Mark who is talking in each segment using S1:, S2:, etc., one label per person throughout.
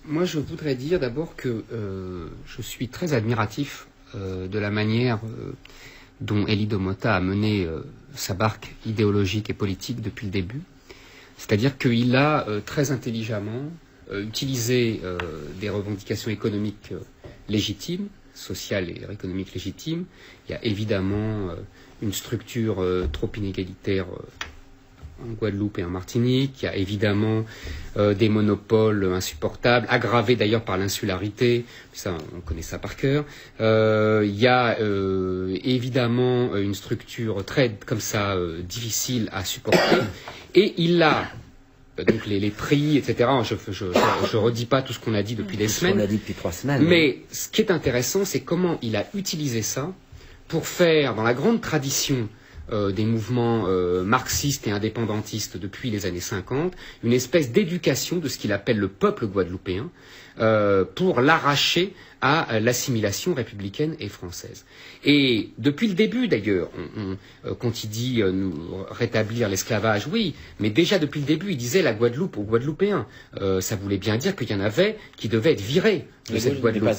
S1: moi, je voudrais dire d'abord que je suis très admiratif de la manière dont Elie Domota a mené sa barque idéologique et politique depuis le début. C'est-à-dire qu'il a très intelligemment utilisé des revendications économiques légitimes, sociales et économiques légitimes. Il y a évidemment une structure trop inégalitaire en Guadeloupe et en Martinique. Il y a évidemment des monopoles insupportables, aggravés d'ailleurs par l'insularité. Ça, on connaît ça par cœur. Il y a évidemment une structure très comme ça difficile à supporter. Et il a donc les prix, etc. Je redis pas tout ce qu'on a dit depuis des semaines.
S2: On a dit depuis 3 semaines.
S1: Mais ce qui est intéressant, c'est comment il a utilisé ça pour faire, dans la grande tradition des mouvements marxistes et indépendantistes depuis les années 50, une espèce d'éducation de ce qu'il appelle le peuple guadeloupéen pour l'arracher à l'assimilation républicaine et française. Et depuis le début d'ailleurs, quand il dit nous rétablir l'esclavage, oui, mais déjà depuis le début, il disait la Guadeloupe aux Guadeloupéens. Ça voulait bien dire qu'il y en avait qui devaient être virés de cette Guadeloupe.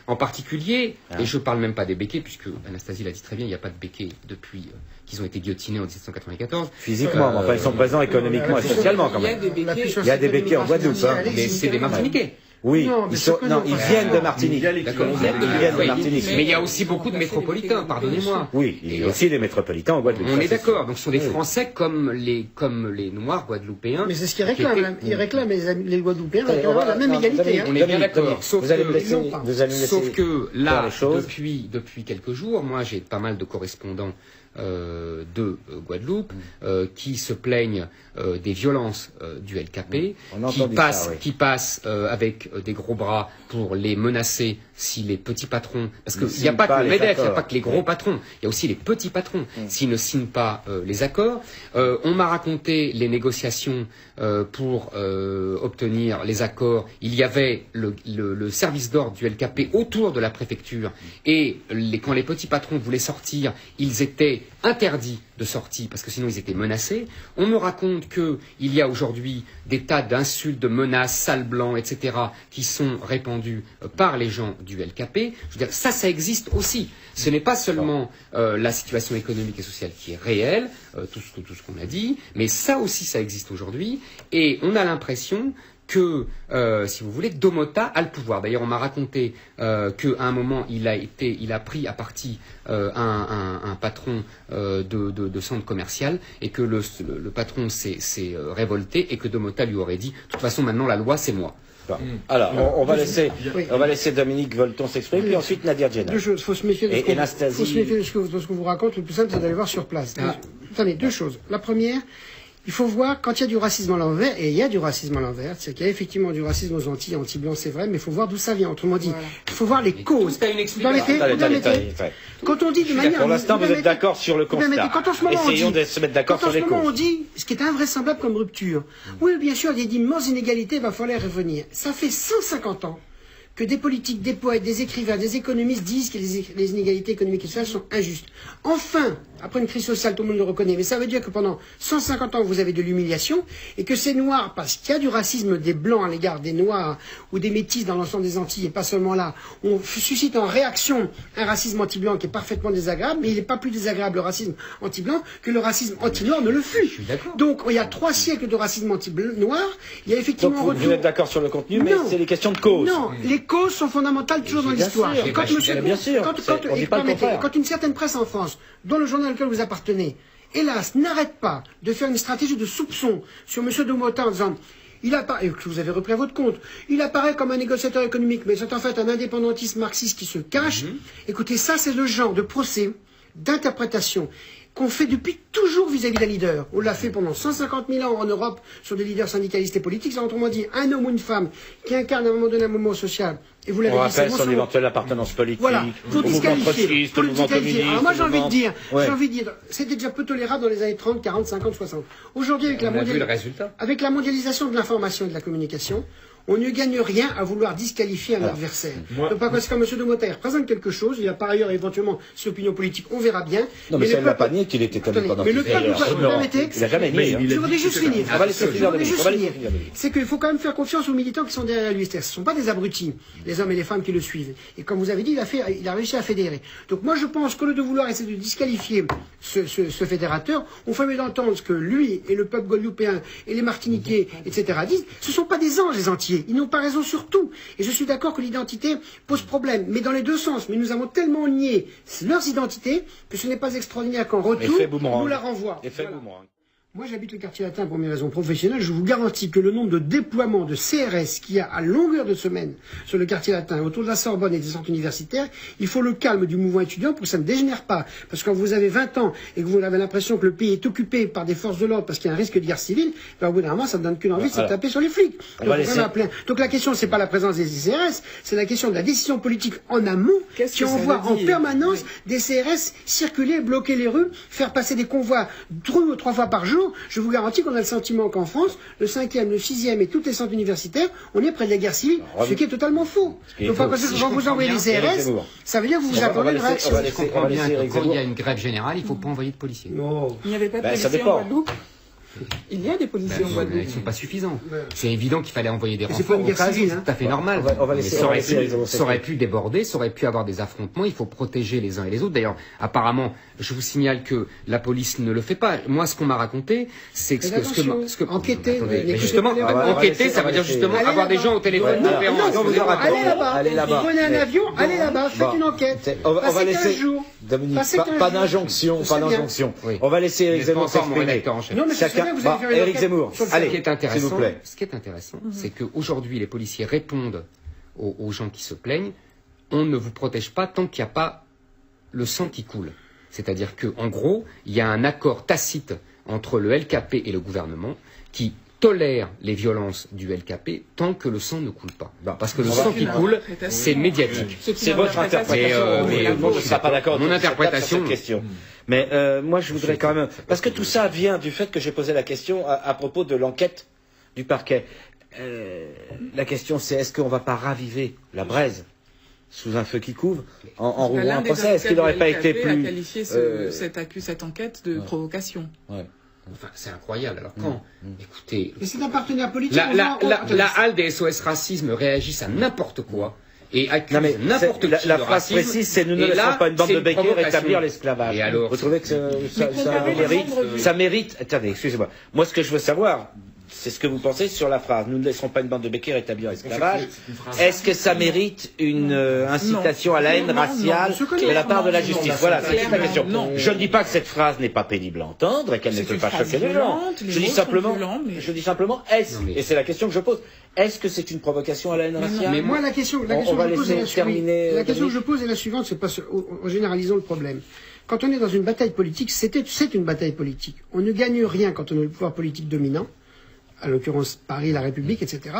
S1: En particulier, et je ne parle même pas des béquets, puisque Anastasie l'a dit très bien, il n'y a pas de béquets depuis qu'ils ont été guillotinés en 1794.
S2: Physiquement, enfin ils sont présents économiquement et socialement quand même. Il y a des béquets en Guadeloupe,
S1: mais c'est des Martiniquais.
S2: Oui, ils viennent de Martinique.
S1: D'accord, ils viennent de Martinique. Mais il y a aussi beaucoup de métropolitains, pardonnez-moi.
S2: Oui, il y a aussi des métropolitains en Guadeloupe.
S1: On est d'accord, donc ce sont des Français comme les Noirs guadeloupéens.
S3: Mais c'est ce qu'ils réclament. Ils réclament, les Guadeloupéens, la même égalité.
S1: On est bien d'accord. Sauf
S2: que
S1: là, depuis quelques jours, moi j'ai pas mal de correspondants de Guadeloupe qui se plaignent des violences du LKP, qui passent avec des gros bras pour les menacer si les petits patrons, parce qu'il n'y a pas que le MEDEF, il n'y a pas que les gros patrons, il y a aussi les petits patrons, s'ils ne signent pas les accords. On m'a raconté les négociations pour obtenir les accords. Il y avait le service d'ordre du LKP autour de la préfecture, et quand les petits patrons voulaient sortir, ils étaient interdits de sortie parce que sinon ils étaient menacés. On me raconte qu'il y a aujourd'hui des tas d'insultes, de menaces, sales blancs, etc. qui sont répandus par les gens du LKP. Je veux dire, ça existe aussi. Ce n'est pas seulement la situation économique et sociale qui est réelle, tout ce qu'on a dit, mais ça aussi, ça existe aujourd'hui. Et on a l'impression que, si vous voulez, Domota a le pouvoir. D'ailleurs, on m'a raconté qu'à un moment, il a pris à partie un patron de centre commercial et que le patron s'est révolté et que Domota lui aurait dit « De toute façon, maintenant, la loi, c'est moi ».
S2: Bon. Alors, on va laisser Dominique Volton s'exprimer, puis ensuite Nadir Djenad.
S3: Deux choses. Il faut se méfier de ce qu'on vous raconte. Le plus simple, c'est d'aller voir sur place. Attendez, deux choses. La première, il faut voir, quand il y a du racisme à l'envers, et il y a du racisme à l'envers, c'est qu'il y a effectivement du racisme aux Antilles, anti-blancs, c'est vrai, mais il faut voir d'où ça vient. Autrement dit, il faut voir les causes. Quand on dit de manière...
S2: Pour l'instant, vous êtes d'accord sur le constat. Essayons de se mettre d'accord sur les causes.
S3: Quand on dit ce qui est invraisemblable comme rupture, oui, bien sûr, il y a d'immenses inégalités, il va falloir y revenir. Ça fait 150 ans que des politiques, des poètes, des écrivains, des économistes disent que les inégalités économiques et sociales sont injustes. Enfin, après une crise sociale, tout le monde le reconnaît, mais ça veut dire que pendant 150 ans, vous avez de l'humiliation, et que ces Noirs, parce qu'il y a du racisme des Blancs à l'égard des Noirs, ou des Métis dans l'ensemble des Antilles, et pas seulement là, on suscite en réaction un racisme anti-blanc qui est parfaitement désagréable, mais il n'est pas plus désagréable le racisme anti-blanc que le racisme anti-noir ne le fut. Donc, il y a 3 siècles de racisme anti-noir, il y a effectivement...
S2: Donc, vous êtes d'accord sur le contenu, mais c'est les questions de cause.
S3: Non, les causes sont fondamentales toujours dans l'histoire. Quand une certaine presse en France, dont le journal auquel vous appartenez, hélas, n'arrête pas de faire une stratégie de soupçon sur M. Domota en disant il apparaît, et que vous avez repris à votre compte, il apparaît comme un négociateur économique, mais c'est en fait un indépendantiste marxiste qui se cache. Écoutez, ça c'est le genre de procès, d'interprétation qu'on fait depuis toujours vis-à-vis d'un leader. On l'a fait pendant 150 000 ans en Europe sur des leaders syndicalistes et politiques. C'est autrement dit un homme ou une femme qui incarne à un moment donné un mouvement social. Et vous l'avez dit,
S2: c'est son éventuelle appartenance politique,
S3: voilà,
S2: au mouvement trotskiste, au mouvement communiste.
S3: Alors moi j'ai envie de dire, c'était déjà peu tolérable dans les années 30, 40, 50, 60. Aujourd'hui, avec la mondialisation de l'information et de la communication, On ne gagne rien à vouloir disqualifier un adversaire. Donc, par conséquent, M. de Motter présente quelque chose. Il y a par ailleurs éventuellement ses opinions politiques, on verra bien.
S2: Non, mais ça ne l'a pas nié qu'il était indépendant.
S3: Mais le peuple, vous permettez,
S2: il n'a jamais nié.
S3: Je voudrais juste finir.
S2: On va laisser finir.
S3: C'est qu'il faut quand même faire confiance aux militants qui sont derrière lui. Ce ne sont pas des abrutis, les hommes et les femmes qui le suivent. Et comme vous avez dit, il a réussi à fédérer. Donc moi, je pense qu'au lieu de vouloir essayer de disqualifier ce fédérateur, on fait mieux d'entendre ce que lui et le peuple guadeloupéen et les Martiniquais, etc. disent. Ce ne sont pas des anges, les Antillais. Ils n'ont pas raison sur tout. Et je suis d'accord que l'identité pose problème, mais dans les deux sens. Mais nous avons tellement nié leurs identités que ce n'est pas extraordinaire qu'en retour, on nous la renvoie. Moi, j'habite le quartier latin pour mes raisons professionnelles. Je vous garantis que le nombre de déploiements de CRS qu'il y a à longueur de semaine sur le quartier latin, autour de la Sorbonne et des centres universitaires, il faut le calme du mouvement étudiant pour que ça ne dégénère pas. Parce que quand vous avez 20 ans et que vous avez l'impression que le pays est occupé par des forces de l'ordre parce qu'il y a un risque de guerre civile, ben, au bout d'un moment, ça ne donne qu'une envie, c'est de taper sur les flics. Donc la question, c'est pas la présence des CRS, c'est la question de la décision politique en amont qui envoie en permanence des CRS circuler, bloquer les rues, faire passer des convois 2 ou 3 fois par jour. Je vous garantis qu'on a le sentiment qu'en France, le 5e, le 6e et tous les centres universitaires, on est près de la guerre civile, ce qui est totalement faux. Donc quand vous envoyez les CRS, ça veut dire que vous vous attendez une réaction.
S1: Je comprends bien que quand il y a une grève générale, il ne faut pas envoyer de policiers.
S3: Non.
S4: Il n'y avait pas de policiers en Guadeloupe. Il y a des policiers en Guadeloupe.
S1: Ils ne sont pas suffisants. C'est évident qu'il fallait envoyer des
S3: renforts. C'est
S1: tout à fait normal. Ça aurait pu déborder, ça aurait pu avoir des affrontements. Il faut protéger les uns et les autres. D'ailleurs, apparemment, je vous signale que la police ne le fait pas. Moi, ce qu'on m'a raconté, c'est que
S3: enquêter,
S1: justement, enquêter, ça veut dire justement avoir des gens au téléphone.
S3: Allez là-bas. Prenez un avion, allez là-bas, faites une enquête.
S2: On va laisser
S3: Dominique,
S2: pas d'injonction, pas d'injonction. On va laisser Éric Zemmour s'exprimer. Chacun. Éric Zemmour, allez, s'il vous plaît.
S1: Ce qui est intéressant, c'est qu'aujourd'hui, les policiers répondent aux gens qui se plaignent. On ne vous protège pas tant qu'il n'y a pas le sang qui coule. C'est-à-dire qu'en gros, il y a un accord tacite entre le LKP et le gouvernement qui tolère les violences du LKP tant que le sang ne coule pas. Parce que le sang qui coule, c'est médiatique.
S2: C'est votre interprétation. Mais je ne serai pas d'accord
S1: mon interprétation.
S2: Cette question. Mais moi, je voudrais quand même... Parce que tout ça vient du fait que j'ai posé la question à propos de l'enquête du parquet. La question, c'est est-ce qu'on ne va pas raviver la braise sous un feu qui couvre en rouvrant un procès? Est-ce qu'il n'aurait pas été plus...
S4: a qualifié cette enquête de provocation.
S1: Enfin, c'est incroyable. Alors quand, écoutez...
S3: Et c'est un partenaire politique.
S1: La halle des SOS Racisme réagissent à n'importe quoi. Et accuse n'importe qui
S2: la phrase précise, c'est nous ne laisserons pas une bande de béquets rétablir l'esclavage. Vous trouvez que ça mérite... Attendez, excusez-moi. Moi, ce que je veux savoir, c'est ce que vous pensez sur la phrase. Nous ne laisserons pas une bande de béquets rétablir l'esclavage. Est-ce que ça mérite une incitation à la haine raciale de la part de la justice? Voilà, c'est toute la question. Je ne dis pas que cette phrase n'est pas pénible à entendre et qu'elle ne peut pas choquer les gens. Je dis simplement, est-ce, et c'est la question que je pose, est-ce que c'est une provocation à la haine raciale?
S3: Mais moi, la question que je pose est la suivante, c'est pas en généralisant le problème. Quand on est dans une bataille politique, c'est une bataille politique. On ne gagne rien quand on a le pouvoir politique dominant, à l'occurrence Paris, la République, etc.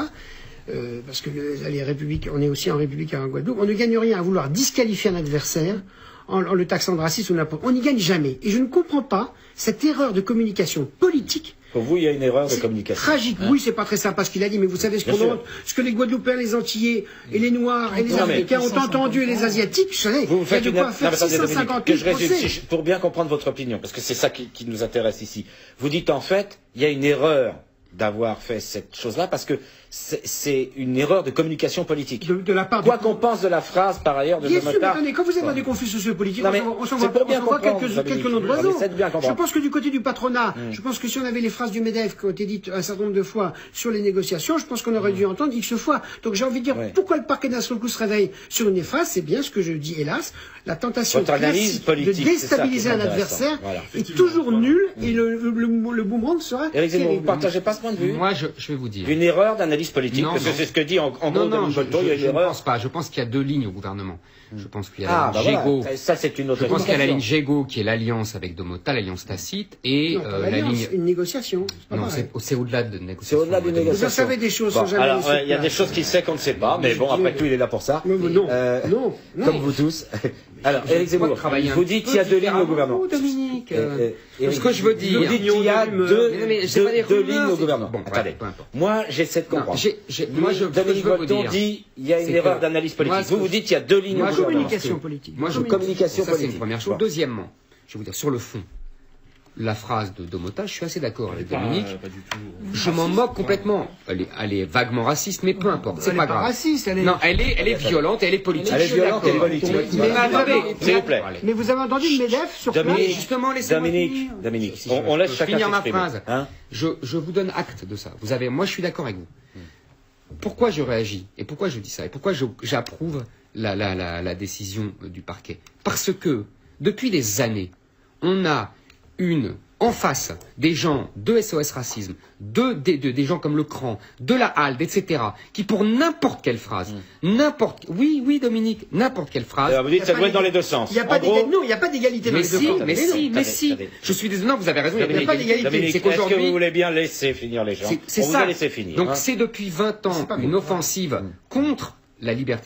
S3: Parce que les républiques, on est aussi en République en Guadeloupe. On ne gagne rien à vouloir disqualifier un adversaire en le taxant de raciste ou n'importe. On n'y gagne jamais. Et je ne comprends pas cette erreur de communication politique.
S2: Pour vous, il y a une erreur de communication.
S3: Tragique. Oui, c'est pas très sympa ce qu'il a dit, mais vous savez ce que les Guadeloupéens, les Antillais, et les Noirs, et les Africains ont entendu, et les Asiatiques, vous savez,
S2: vous faites
S3: il y a de quoi faire 650 000 procès.
S2: Pour bien comprendre votre opinion, parce que c'est ça qui nous intéresse ici. Vous dites en fait, il y a une erreur d'avoir fait cette chose-là, parce que c'est une erreur de communication politique.
S3: De la part
S2: quoi qu'on pense de la phrase, par ailleurs, de Motard.
S3: Quand vous êtes dans des conflits sociopolitiques, on s'en voit quelques noms d'oiseaux. Je pense que du côté du patronat, je pense que si on avait les phrases du MEDEF qui ont été dites un certain nombre de fois sur les négociations, je pense qu'on aurait dû entendre X fois. Donc j'ai envie de dire, pourquoi le parquet d'un seul coup se réveille sur une phrase? C'est bien ce que je dis, hélas. La tentation classique de déstabiliser un adversaire est toujours nulle et le boomerang sera
S2: terrible. Éric Zemmour, vous ne partagez pas ce point de vue?
S1: Moi, je vais vous dire.
S2: Une erreur d'analyse politique, parce que c'est ce que dit en gros Dominique Volton, il y a une erreur.
S1: Je ne pense pas. Je pense qu'il y a deux lignes au gouvernement. Je pense qu'il y a la ligne Gégo.
S2: Ça, c'est une autre.
S1: Je pense qu'il y a la ligne Gégo qui est l'alliance avec Domota, l'alliance tacite, et la ligne.
S3: Une négociation.
S1: Non, c'est au-delà de négociation.
S2: C'est au-delà d'une négociation.
S3: Vous savez des choses sans jamais.
S2: Alors, il y a des choses qu'il sait qu'on ne sait pas, mais bon, après tout, il est là pour ça.
S3: Non.
S2: Comme vous tous. Alors, Éric Zemmour, vous dites qu'il y a deux lignes au gouvernement.
S1: Dominique, ce que je veux dire,
S2: vous dites qu'il y a deux lignes au gouvernement. Bon, attendez. Moi, j'essaie de comprendre. Dominique Bolton dit il y a une erreur d'analyse politique. Vous dites qu'il y a deux lignes au gouvernement.
S3: Communication politique.
S2: Communication politique.
S1: C'est une première chose. Deuxièmement, je vais vous dire sur le fond. La phrase de Domota, je suis assez d'accord avec Dominique.
S5: Pas du tout.
S1: Je m'en moque complètement. Elle est vaguement raciste, mais peu importe. C'est pas grave.
S3: Raciste,
S1: Non, elle est violente et elle est politique.
S2: Elle est violente et politique.
S1: Mais attendez,
S2: s'il vous plaît.
S3: Mais vous avez entendu le MEDEF sur place.
S1: Justement, laissez-moi finir.
S2: Dominique, on laisse chacun
S1: finir ma
S2: s'exprimer.
S1: phrase. Je vous donne acte de ça. Moi, je suis d'accord avec vous. Pourquoi je réagis et pourquoi je dis ça et pourquoi j'approuve la décision du parquet? Parce que depuis des années, on a en face des gens de SOS Racisme, des gens comme Le Cran, de la HALD, etc., qui pour n'importe quelle phrase, oui Dominique, n'importe quelle phrase...
S2: Alors vous dites que ça doit être dans les deux sens.
S3: Il n'y a pas d'égalité dans les deux sens.
S1: Mais si, je suis désolé, non, vous avez raison, il n'y a pas d'égalité.
S2: Dominique, est-ce que vous voulez bien laisser finir les gens?
S1: C'est ça.
S2: On vous a laissé finir.
S1: Donc c'est depuis 20 ans une offensive contre la liberté